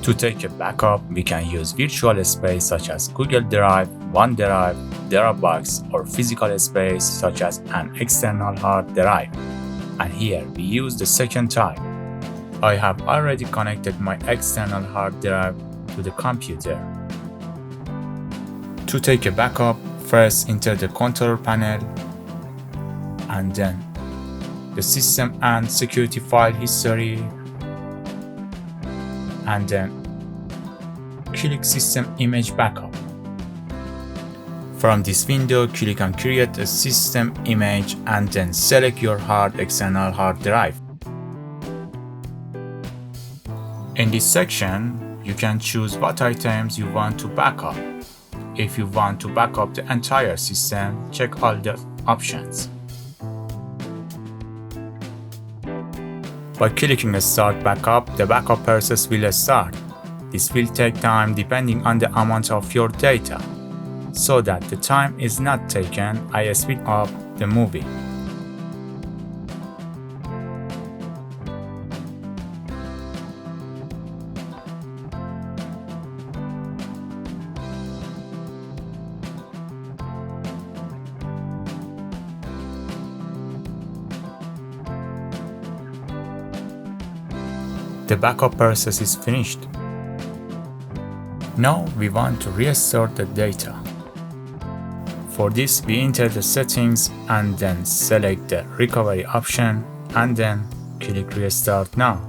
To take a backup, we can use virtual space such as Google Drive, OneDrive, Dropbox, or physical space such as an external hard drive. And here we use the second type. I have already connected my external hard drive to the computer. To take a backup, first enter the control panel and then the system and security file history, and then click System Image Backup. From this window, click on Create a System Image and then select your external hard drive. In this section, you can choose what items you want to backup. If you want to backup the entire system, check all the options. By clicking Start Backup, the backup process will start. This will take time depending on the amount of your data. So that the time is not taken, I speed up the movie. The backup process is finished. Now we want to restore the data. For this, we enter the settings and then select the recovery option and then click Restart Now.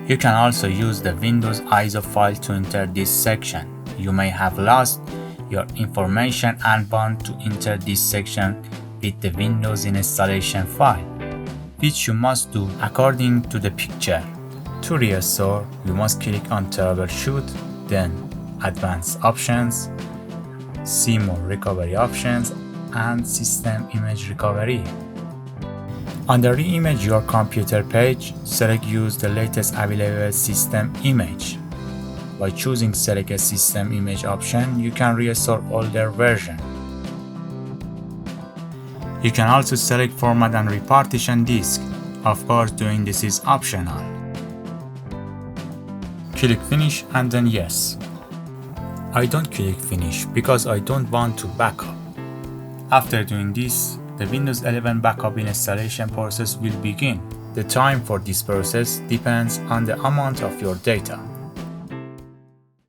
You can also use the Windows ISO file to enter this section. You may have lost your information and want to enter this section with the Windows installation file, which you must do according to the picture. To restore, you must click on Troubleshoot, then Advanced Options, see more recovery options, and System Image Recovery. On the Reimage Your Computer page, select Use the latest available system image. By choosing Select a System Image option, you can restore older version. You can also select Format and Repartition Disk. Of course, doing this is optional. Click Finish and then Yes. I don't click Finish because I don't want to backup. After doing this, the Windows 11 backup installation process will begin. The time for this process depends on the amount of your data.